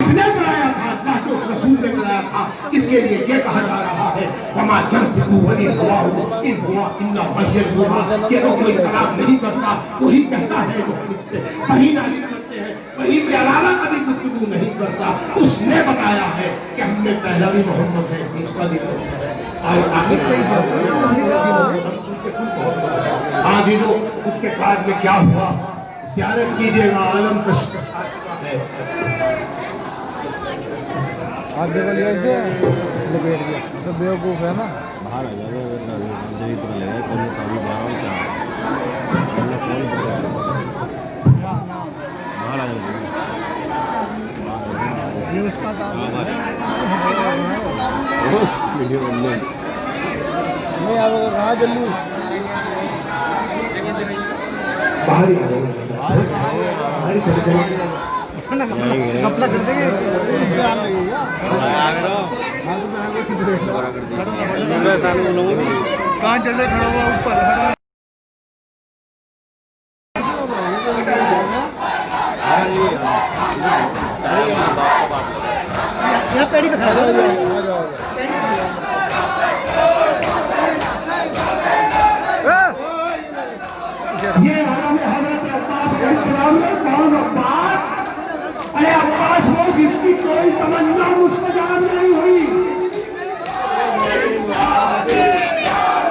کس نے کرایا تھا؟ اللہ کے اس رسول نے کرایا تھا. کس کے لیے یہ کہا جا رہا ہے وما ينطق عن الهوى ان هو الا وحی یوحی کہ وہ کوئی کلام نہیں کرتا, وہی کہتا ہے جو ہم اس سے وہی نازل کرتے ہیں, وہی کے علاوہ کبھی گفتگو نہیں کرتا. اس نے بتایا ہے کہ ہم نے پہلا بھی محمد ہے, دوسرا بھی محمد ہے. ہاں جی جو اس کے بعد میں کیا ہوا زیارت کیجئے گا, عالم تشکر ہے. آپ دیکھو لیا اسے لپیٹ دیا تو بیوقوف ہے نا. باہر آ جائے جی تو لے گا کل کبھی باہر باہر آ جائے یہ اس کا کام ویڈیو بن گئی نہیں آپ اگر کہاں جلو باہر کپڑا کر دیں گے کہاں چلے کھڑا ہوا اوپر پیڑی پہ یہ حضرت عباس علیہ السلام نے کون عباس؟ ارے عباس وہ جس کی کوئی تمنا مستجاب نہیں ہوئی,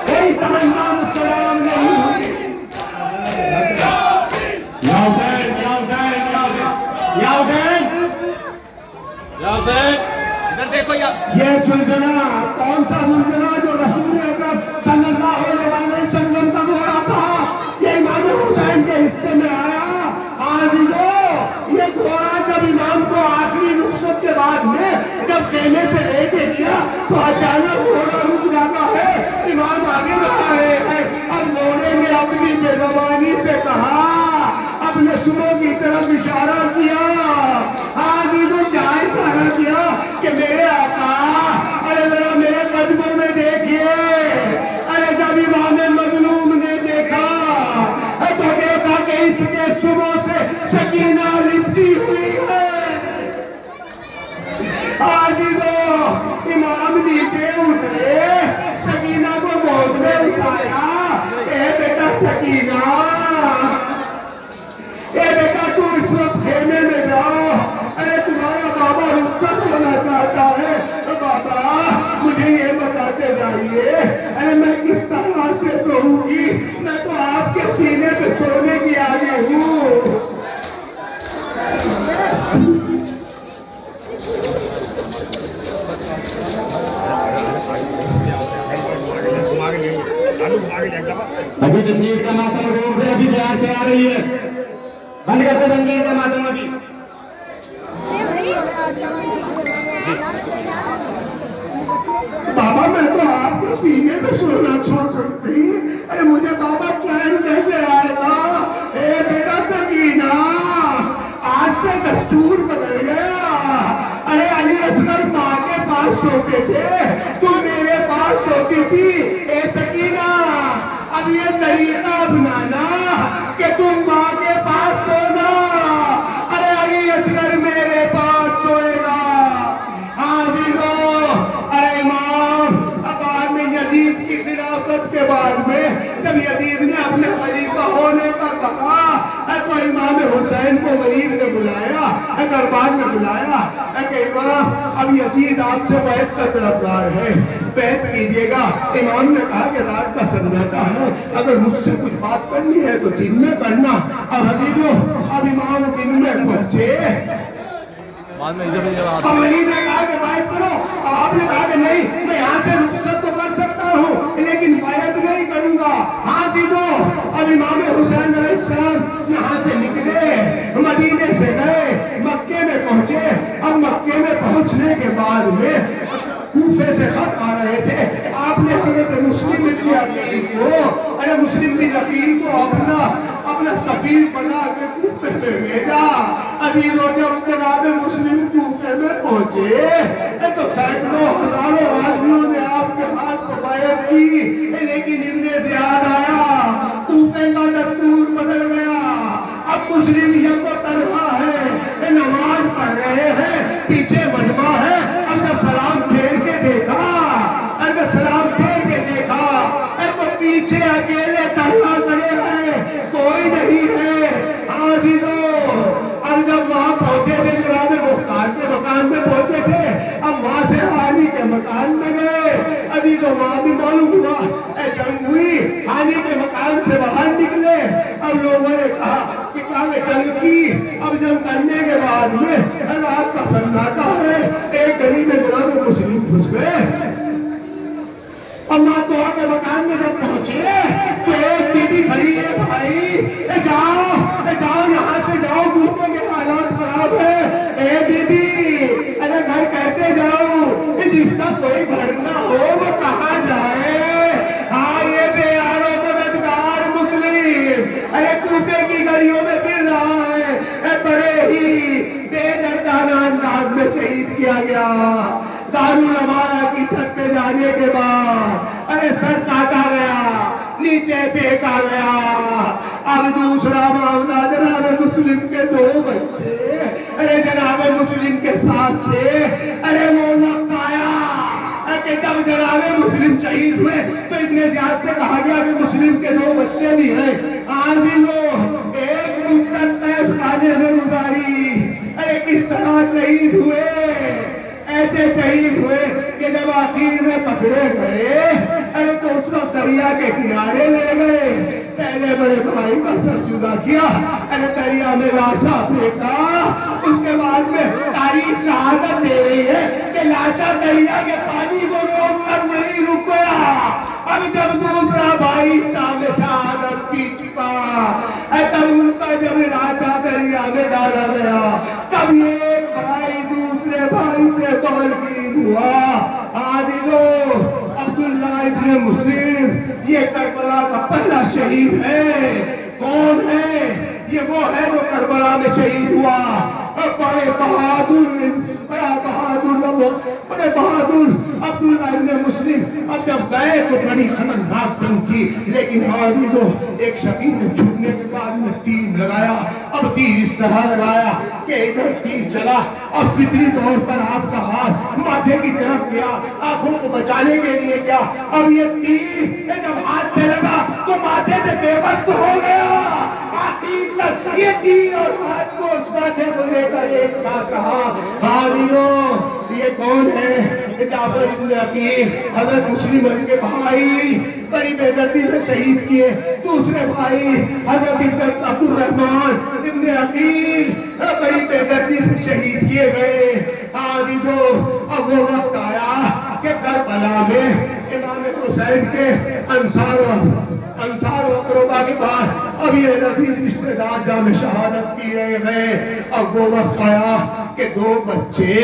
کوئی تمنا مستجاب نہیں ہوئی. یا حسین یا حسین یا حسین یا حسین ادھر دیکھو. یہ زلزلہ کون سا زلزلہ جو رسول اکرم صلی اللہ علیہ وسلم کا گھوڑا تھا یہ امام حسین کے حصے میں آیا. آج یہ گھوڑا جب امام کو آخری رخصت کے بعد میں جب خیمے سے لے کے گیا تو اچانک گھوڑا رک جاتا ہے, امام آگے بڑھا رہے ہیں. اب گھوڑے نے اپنی بے زبانی سے کہا, اپنے سروں کی طرف اشارہ کیا, آج تو کیا اشارہ کیا کہ میرے آقا ارے ذرا میرے قدموں میں دیکھیے. ارے جب امام مظلوم نے دیکھا تو دیکھا کہ اس کے سروں سے سکینہ لپٹی ہوئی ہے. آج تو امام نیچے اترے, سکینہ کو گود میں اٹھایا, اے بیٹا سکینہ, اے بیٹا تم اس وقت خیمے میں جاؤ. ارے تمہارا بابا رخصت ہونا چاہتا ہے. بابا مجھے یہ بتاتے جائیے ارے میں کس طرح سے سوؤں گی, میں تو آپ کے سینے پہ سونے کی آگے ہوں. ابھی تنظیر کا ماتم روک دے, ابھی تیار سے آ رہی ہے, بند کرتے تنظیر کا ماتم. ابھی بابا میں تو آپ کے سینے پہ سونا چھوڑ سکتی. ارے مجھے بابا چین کیسے آئے گا؟ اے بیٹا سکینہ آج سے دستور بدل گیا. ارے علی اصغر ماں کے پاس سوتے تھے, تم میرے پاس سوتی تھی. اے سکینہ اب یہ طریقہ اپنانا کہ تم ماں کے پاس سونا. ارے علی اصغر میرے پاس سوئے گا. ہاں جی لو. ارے امام اب بعد میں یزید کی خلافت کے بعد میں جب یزید نے اپنے خلیفہ ہونے کا کہا تو امام حسین کو ولید نے بلایا, دربار میں بلایا کہ امام اب یزید آپ سے بیعت کا طلبگار ہے, بیعت کیجیے گا. امام نے کہا کہ رات کا سناٹا ہے, اگر مجھ سے کچھ بات کرنی ہے تو دن میں کرنا. اب حضیرو اب امام دن میں پہنچے. اب ولید نے کہا کہ بیعت کرو. آپ نے کہا کہ نہیں میں یہاں سے رخصت تو کر سکتا ہوں لیکن بیعت نہیں کروں گا. ہاں دیدو اب امام حسین علیہ السلام یہاں سے نکلے, مدینے سے گئے, مکے میں پہنچے. اب مکے میں پہنچنے کے بعد میں کوفے سے خط آ رہے تھے. آپ نے حضرت مسلم ابن عقیل کو, ارے مسلم بن عقیل کو اپنا سفیر بنا کے کوفے میں بھیجا. ابھی وہ جب جناب مسلم کوفے میں پہنچے تو سینکڑوں ہزاروں آدمیوں نے آپ کے ہاتھ کو بیعت کی, لیکن ابن زیاد آیا, کوفے کا دستور بدل گیا. اب مسلم یہ تو تنہا ہے, نماز پڑھ رہے ہیں, پیچھے مجمع ہے. اب جب سلام پھیر کے دیکھا, تو پیچھے اکیلے تنہا کھڑے ہیں, کوئی نہیں ہے. اب جب وہاں پہنچے تھے, جناب مختار کے مکان میں پہنچے تھے, اب وہاں سے حالی کے مکان میں گئے. ابھی تو وہاں بھی معلوم ہوا جنگ ہوئی, حالی کے مکان سے باہر نکلے. اب لوگوں نے کہا کہ کیا جنگ کی. اب جنگ کرنے کے بعد میں رات کا سناٹا ہے, ایک گلی میں جناب مسلم گھس گئے. اب ماں دعا کے مکان میں جب پہنچے تو ایک بی بی کھڑی ہے, بھائی جاؤ یہاں سے جاؤ, دوسرے کے حالات خراب ہے. اے بی بی, ارے گھر کیسے جاؤں, جس کا کوئی گھر نہ ہو وہ کہاں جائے. ہاں یہ بے یارو مددگار مسلم ارے کوفے کی گلیوں میں پھر رہا ہے, بڑے ہی بے دردانہ انداز میں شہید کیا گیا. دارالعمارہ کی چھت پہ جانے کے بعد ارے سر کاٹا گیا, نیچے پھینکا گیا. اب دوسرا معاملہ, جناب مسلم کے 2 بچے ارے جناب مسلم کے ساتھ تھے. ارے وہ وقت آیا کہ جب جناب مسلم شہید ہوئے تو ابن زیاد سے کہا گیا کہ مسلم کے 2 بچے بھی ہیں, آج بھی وہ ایک مدت قید خانے میں گزاری. ارے کس طرح شہید ہوئے, ایسے شہید ہوئے کہ جب آخر میں پکڑے گئے ارے تو اس کو دریا کے کنارے لے گئے. پہلے بڑے بھائی کا سر جدا کیا, ارے دریا میں لاشا پھینکا. اس کے بعد میں تاریخ شہادت دے رہی ہے کہ لاشا دریا کے پانی کو روک کر نہیں رک گیا. اب جب دوسرا بھائی شام شہادت پی چکا, تب ان کا جب لاشا دریا میں ڈالا گیا, تب ایک بھائی دوسرے بھائی سے تلقین ہوا. عادلو عبداللہ ابن مسلم یہ کربلا کا پہلا شہید ہے. کون ہے یہ؟ وہ ہے جو کربلا میں شہید ہوا. بڑے بہادر عبداللہ ابن مسلم. اب جب گئے تو بڑی خطرناک جنگ تھی, لیکن عادلو ایک شفیع نے چھپنے کے بعد میں تیر لگایا. اب تیر اس طرح لگایا کہ ادھر تیر چلا اور فطری طور پر آپ کا ہاتھ ماتھے کی طرف گیا, آنکھوں کو بچانے کے لیے گیا. اب یہ تیر جب ہاتھ پہ لگا تو ماتھے سے بے بس ہو گیا. آخر تک یہ تیر اور ہاتھ کو اس ماتھے کو لے کر ایک ساتھ رہا. یہ کون ہے؟ جعفر ابن عقیل, حضرت مسلم کے بھائی بڑی بے دردی سے شہید کیے. دوسرے بھائی حضرت عبد الرحمن ابن عقیل بڑی بے دردی سے شہید کیے گئے. اب وہ وقت آیا کہ کربلا میں امام حسین کے انصار و قربا کے بعد اب یہ عزیز رشتہ دار جام شہادت پی رہے ہیں. اب وہ وقت آیا کہ 2 بچے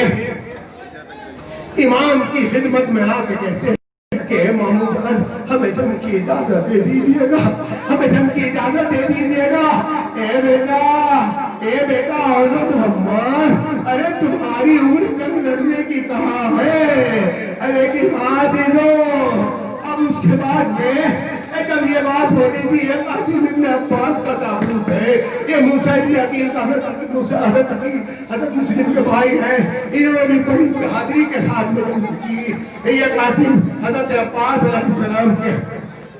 امام کی خدمت میں آ کے کہتے ہیں کہ مامو جان ہمیں جنگ کی اجازت دے دیجیے گا, ہمیں جنگ کی اجازت دے دیجیے گا. اے بیٹا محمد, ارے تمہاری عمر جنگ لڑنے کی کہاں ہے, لیکن عادلو اب اس کے بعد میں جب یہ بات ہو رہی تھی, یہ قاسم ابن عباس کا تعلق ہے, یہ موسیٰ ابن عقیل کا حضرت مسلم کے بھائی ہیں, انہوں نے بڑی بہادری کے ساتھ میں جنگ کی. یہ قاسم حضرت عباس علیہ السلام کے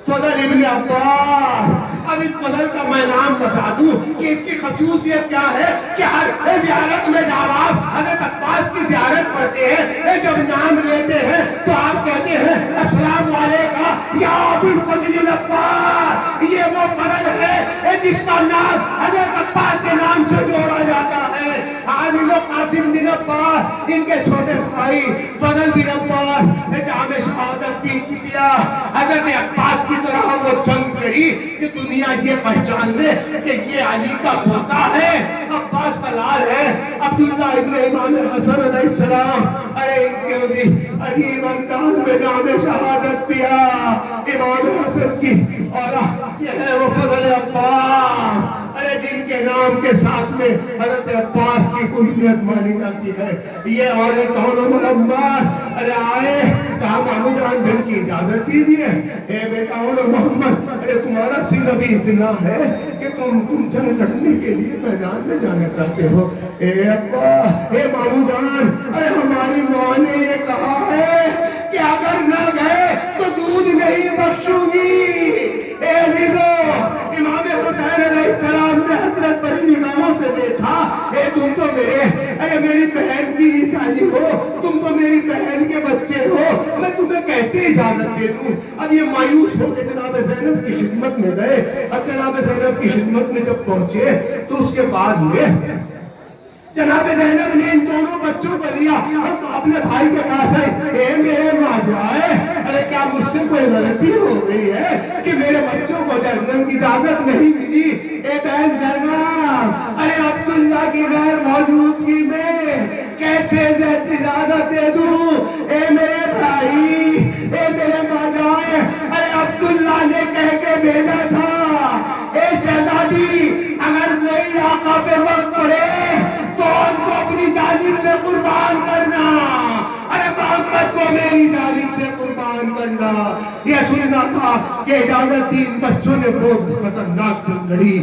فضل ابن عباس. اب اس فضل کا میں نام بتا دوں کہ اس کی خصوصیت کیا ہے کہ ہر زیارت میں جب آپ حضرت عباس کی زیارت پڑھتے ہیں, جب نام لیتے ہیں تو آپ کہتے ہیں السلام علیکم یا ابو الفضل العباس. یہ وہ فضل ہے جس کا نام حضرت عباس کے نام سے جوڑا جاتا ہے. عادل قاسم بن عباس, ان کے چھوٹے بھائی فضل بن عباس جام شہادت پی کیا. حضرت عباس کی طرح وہ جنگ کری کہ دنیا یہ پہچان لے کہ یہ علی کا پوتا ہے, عباس کا لال ہے, عبداللہ ابن امام حسن علیہ السلام. ارے ان کے بھی عجیب انداز میں جام شہادت پیا. امام حسن کی اور یہ ہے وہ فضل عباس, ارے جن کے نام کے ساتھ میں حضرت عباس کی کنیت مانی جاتی ہے. یہ اور محمد ارے آئے, کہا مامو جان بن کی اجازت دیجیے. اے بیٹا محمد, ارے تمہارا سن ابھی اتنا ہے کہ تم جنگ لڑنے کے لیے میدان میں جانا چاہتے ہو. اے ابا, اے مامو جان, نہیں بخشوں گی۔ اے عزیزو، امام حسین علیہ السلام نے حسرت بھری نگاہوں سے دیکھا، اے تم تو میری بہن کی نشانی ہو، تم تو میری بہن کے بچے ہو، میں تمہیں کیسے اجازت دے دوں؟ اب یہ مایوس ہو کے جناب زینب کی خدمت میں گئے۔ اب جناب زینب کی خدمت میں جب پہنچے تو اس کے بعد میں جناب زینب نے ان دونوں بچوں کو لیا، ہم اپنے بھائی کے پاس آئے، اے میرے ماجرائے، ارے کیا مجھ سے کوئی غلطی ہو گئی ہے کہ میرے بچوں کو جنم کی اجازت نہیں ملی؟ اے بہن زینب، ارے عبداللہ کی غیر موجودگی میں کیسے اجازت دے دوں؟ اے میرے بھائی، اے میرے ماجرائے، ارے عبداللہ نے کہہ کے بھیجا تھا، اے شہزادی، اگر کوئی آقا پہ وقت پڑے تو ان کو اپنی جانب سے قربان کرنا، ارے محمد کو میری جانب سے قربان کرنا۔ یہ سننا تھا کہ اجازت دی، ان بچوں نے بہت خطرناک جنگ لڑی،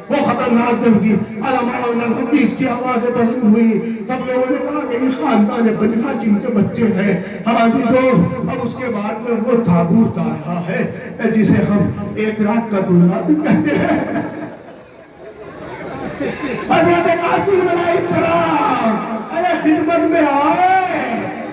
وہ خطرناک جنگ کی علماء نے حدیث کی آوازیں بلند ہوئی، سب لوگوں نے کہا کہ یہ خاندان بنی ہاشم کے بچے ہیں۔ حاجی دوست، اب اس کے بعد میں وہ تابوت آ رہا ہے جسے ہم ایک رات کا دلہا بھی کہتے ہیں۔ حضرت قاسم علیہ السلام ارے خدمت میں آئے،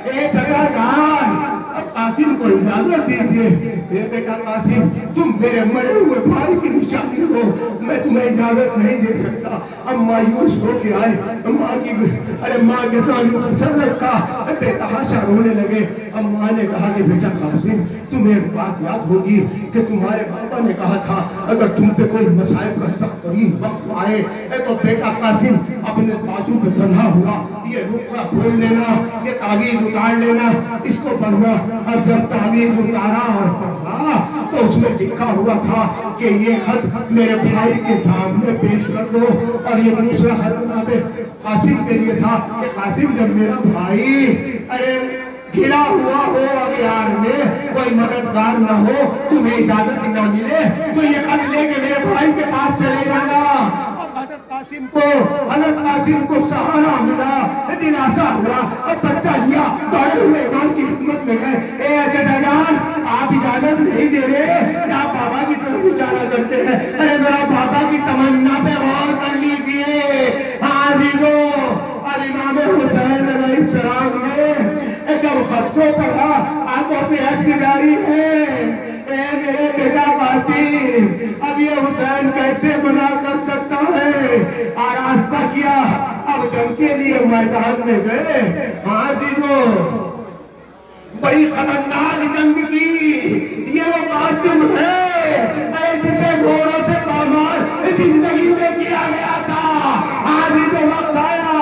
اے جگہ جان، اب قاسم کو اجازت دیجیے، اے بیٹا قاسم، تم میرے مرے ہوئے بھائی کی نشانی ہو، میں تمہیں اجازت نہیں دے سکتا۔ اب مایوس ہو کے آئے، ماں کے سامنے پر سر رکھا، بے تحاشا رونے لگے۔ اب ماں نے کہا کہ بیٹا قاسم، تمہیں ایک بات یاد ہوگی کہ تمہارے بابا نے کہا تھا اگر تم پہ کوئی مصائب کا سخت ترین وقت آئے تو بیٹا قاسم اپنے بازو پہ بندھا ہوا یہ رکھا کھول لینا، یہ تعویذ اتار لینا، اس کو پڑھنا۔ اور جب تعویذ اتارا اور پڑھا تو اس میں لکھا ہوا تھا کہ یہ خط میرے بھائی کے سامنے پیش کر دو، اور یہ دوسرا خط جناب قاسم کے لیے تھا کہ قاسم جب میرا بھائی ارے گھرا ہوا ہو اغیار میں، کوئی مددگار نہ ہو، تمہیں اجازت نہ ملے تو یہ خط لے کے میرے بھائی کے پاس چلے جانا۔ حضرت قاسم کو سہارا ملا، دلاسا ہوا، اور بچہ لیا، دوڑے ہوئے امام کی خدمت میں گئے۔ اے عزیزہ جان، آپ اجازت نہیں دے رہے، آپ بابا کی طرف اشارہ کرتے ہیں، ارے ذرا بابا کی تمنا پہ غور کر لیجئے۔ ہاں عزیزو، اور امام حسین علیہ السلام نے جب خط کو پڑھا، آنکھوں سے اشک جاری ہے، اے میرے بیٹا قاسم، اب یہ حسین کیسے منع کر سکتا ہے؟ آراستہ کیا، اب جنگ کے لیے میدان میں گئے۔ ہاں عزیزو، بڑی خطرناک جنگ کی، یہ وہ قاسم ہے جسے گھوڑوں سے پامال زندگی میں کیا گیا تھا۔ ہاں عزیزو، وقت آیا،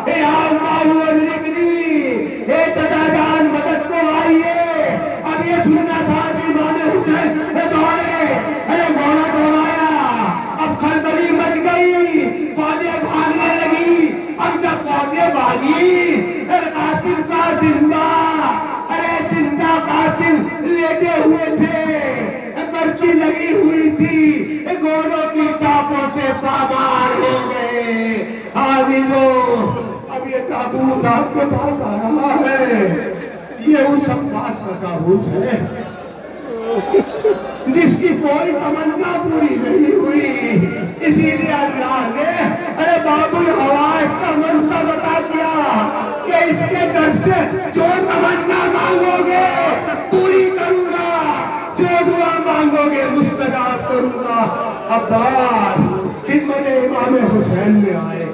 اے اللہ ادرکنی، اے چچا جان مدد کو آئیے۔ اب یہ سننا تھا کہ امام حسین دوڑے، ارے گھوڑا دوڑایا، اب کھلبلی مچ گئی، فوجیں بھاگنے لگی۔ اب جب فوجیں بھاگی، قاسم کا زندہ، ارے زندہ قاسم لیٹے ہوئے تھے، پرچی لگی ہوئی تھی، گھوڑوں کی ٹاپوں سے پامال ہو گئے۔ عزیزو، اب یہ تابوت آپ کے پاس آ رہا ہے، یہ اس عباس کا تابوت ہے جس کی کوئی تمنا پوری نہیں ہوئی، اسی لیے اللہ نے ارے باب الحوائج کا منصب عطا کیا کہ اس کے در سے جو تمنا مانگو گے پوری کروں گا، جو دعا مانگو گے مستجاب کروں گا۔ عباس خدمت امام حسین میں آئے،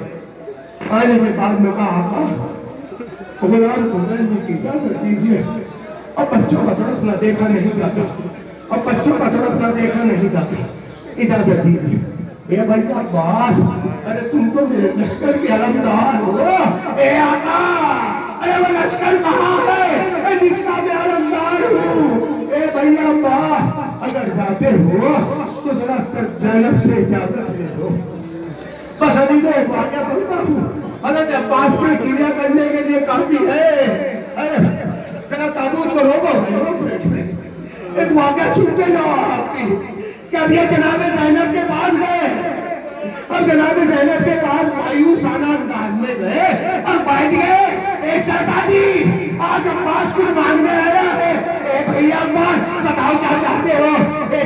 آنے کے بعد میں کہا آقا غلام کو ملنے کی اجازت دیجیے، اور بچوں کا تڑپنا دیکھا نہیں جاتا، اور بچوں کا تڑپنا دیکھا نہیں جاتا، اجازت دیجیے۔ اے بھائی عباس، ارے تم تو میرے لشکر کے علمدار ہو، اے آقا ارے وہ لشکر کہاں ہے جس کا میں علمدار ہوں؟ اے بھائی عباس، اگر جاتے ہو تو ذرا زینب سے اجازت لے دو۔ بس ابھی تو ایک واقعہ بولتا ہوں، حضرت عباس کے کلیا کرنے کے لیے کافی ہے۔ ارے ذرا تابوت کو روکو، ایک واقعہ سنتے جاؤ آپ کی کہ اب یہ جناب زینب کے پاس گئے، اور جناب زینب کے پاس مایوسانہ انداز میں گئے اور بیٹھ گئے۔ اے شہزادی، آج عباس کچھ مانگنے آیا ہے۔ اے بھئی عباس، بتاؤ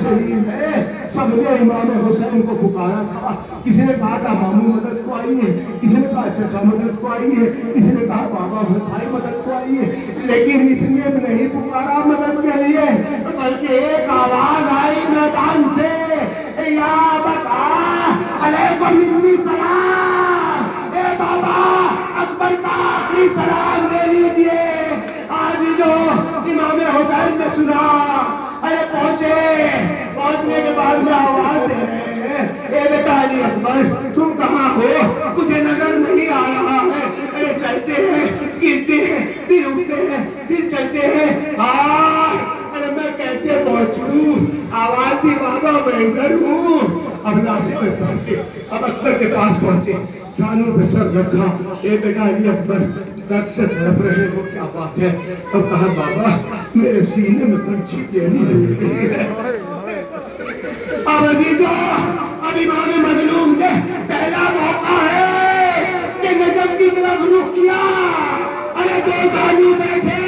شہید ہے، سب نے امام حسین کو پکارا تھا، کسی نے کہا تھا ماموں مدد کو آئیے، کسی نے کہا چچا مدد کو آئیے، کسی نے کہا بابا بھائی مدد کو آئیے، لیکن اس نے نہیں پکارا مدد کے لیے، بلکہ ایک آواز آئی میدان سے، یا بتا علیکم منی سلام، اے بابا اکبر کا آخری سلام دے لیجئے۔ آج جو امام حسین نے سنا، ارے پہنچنے کے بعد میں آواز دے رہے ہیں، اے بیٹا علی اکبر تم کہاں ہو، مجھے نظر نہیں آ رہا ہے۔ ارے چلتے ہیں، گرتے ہیں، پھر اٹھتے ہیں، پھر چلتے ہیں، ارے میں کیسے پہنچوں؟ آواز دی بابا میں ادھر ہوں۔ اب ناصر میں پہنچے، اب اکبر کے پاس پہنچے، سانوں پہ سر رکھا، اے بیٹا علی اکبر درد سے تڑپ رہے ہو، کیا بات ہے؟ اب کہا بابا میرے سینے میں پرچھی دینی ہوئی ہے۔ اب عزیزو، اب امام مظلوم نے پہلا موقع ہے کہ نجم کی طرف رخ کیا، ارے دو سالو بیٹھے،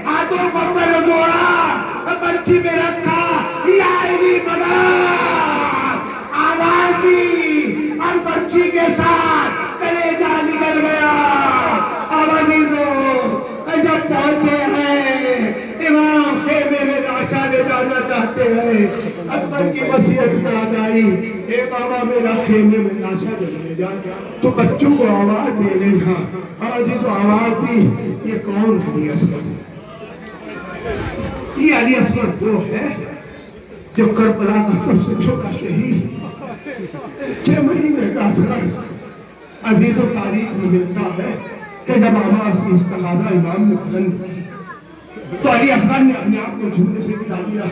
ہاتھوں کو پر موڑا، پرچھی میں رکھا، یا علی مدد، آواز دی، اور پرچھی کے ساتھ کلیجہ نکل گیا۔ اب عزیزو جب پہنچے ہیں، امام خیمے میں لاشا لے جانا چاہتے ہیں، اکبر کی وصیت یاد آئی، اے بابا میرا خیمے میں لاشا لے جا، تو بچوں کو آواز دے لینا۔ اور عزیزو آواز دی، یہ کون علی اصغر؟ یہ علی اصغر وہ ہے جو کربلا کا سب سے چھوٹا شہید، 6 مہینے کا اصغر۔ عزیز و تاریخ میں ملتا ہے کہ جب آواز کی استغاثہ امام نے بلند کی تو علی اصغر نے اپنے آپ کو جھوٹے سے گرا دیا،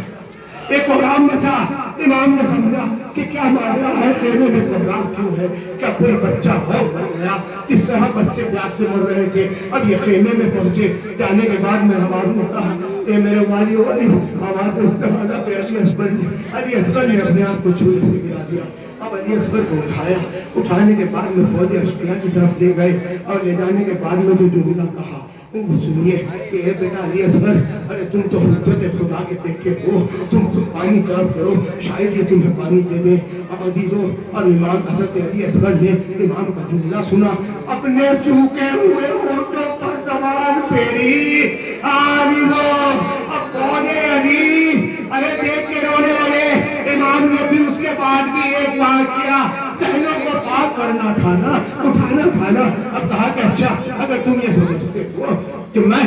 ایک کوہرام مچا۔ امام نے سمجھا کہ کیا معاملہ ہے، خیمے میں کوہرام کیوں ہے، کیا کوئی بچہ بہت مر گیا، کس طرح بچے پیاس سے مر رہے تھے۔ اب یہ خیمے میں پہنچے، جانے کے بعد میں آواز نے کہا، اے میرے والی آواز استغاثہ پہ علی اصغر نے اپنے آپ کو جھوٹے سے گرا دیا۔ اب علی اصغر کو اٹھایا، اٹھانے کے بعد میں فوج اشقیاء کی طرف لے گئے، اور لے جانے کے بعد میں جو جملہ کہا وہ سنیے کہ اے بیٹا علی اصغر، ارے تم تو حجت خدا کے دیکھے ہو، تم خود پانی طلب کرو، شاید یہ تمہیں پانی دے دے۔ اب عزیزوں، اور امام حضرت علی اصغر نے امام کا جملہ سنا، اپنے چوکے ہوئے ہونٹوں پر زبان پھیری۔ عزیزوں، اب کون ہے علی؟ ارے دیکھ کے رونے والے امام نے بھی اس کے بعد بھی ایک بات کیا، سہلوں کو پاک کرنا تھا نا، اٹھانا تھا نا۔ اب کہا کہ اچھا اگر تم یہ سمجھتے ہو کہ میں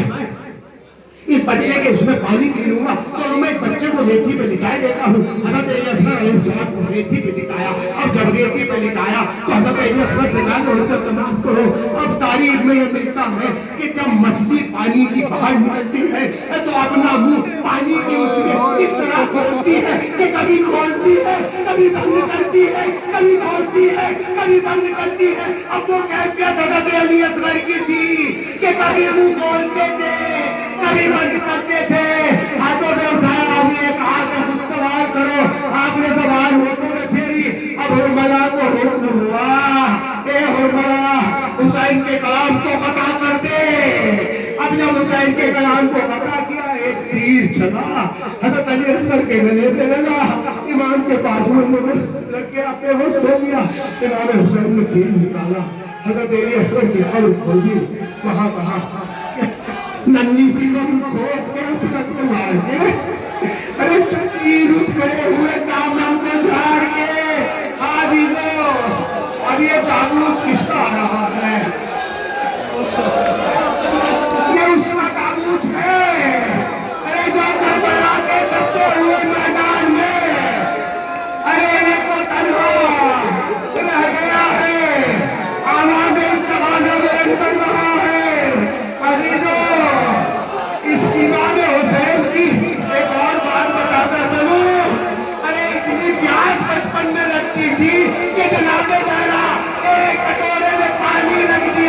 اس بچے کے اس میں پانی پی لوں گا تو میں اس بچے کو ریتی پہ لٹائے دیتا ہوں۔ حضرت علی اصغر علیہ السلام کو ریتی پہ لٹایا، اور جب ریتی پہ لٹایا تو حضرت علی اصغر سے کہا کہ حضرت تمام کرو۔ اب تاریخ میں یہ ملتا ہے کہ جب مچھلی پانی کی باہر نکلتی ہے تو اپنا منہ پانی کے اس میں اس طرح کھولتی ہے کہ کبھی کھولتی ہے، کبھی بند کرتی ہے، کبھی کھولتی ہے، کبھی بند کرتی ہے۔ اب وہ کیفیت حضرت علی اصغر کی تھی کہ کبھی منہ کھولتے تھے، کبھی بند کرتے تھے۔ ہاتھوں میں اٹھایا، ابھی ایک ہاتھ میں خود سوال کرو، آپ نے زبان ہوتوں میں پھیری۔ اب حرملہ کو حکم ہوا، اے حرملہ حسین کے کلام کو قطع کر دے۔ اب جب حسین کے کلام کو قطع کیا، ایک تیر چلا حضرت علی اصغر کے گلے پہ لگا، امام کے بازو میں لگ گیا، بے ہوش ہو گیا۔ امام حسین نے تیر نکالا، حضرت علی اصغر کی قبر کھولی، وہاں کہا ننھی سی قبر کھود کے عصمت کو مار کے، ارے تیر اٹھ کھڑے ہوئے دامن کو جھاڑ کے۔ عزیزو، اب یہ تابوت کس کا آ رہا ہے؟ یہ اس کا تابوت ہے، ارے جو کربلا کے دبتے ہوئے میدان میں، ارے یہ تو تنہا رہ گیا ہے، آواز استغاثہ بلند کر رہا ہے۔ عزیزو، اس امام حسین کی ایک اور بات بتاتا چلوں، ارے اتنی پیاس بچپن میں لگتی تھی کہ جناب زہرا ایک کٹورے میں پانی رکھ دیا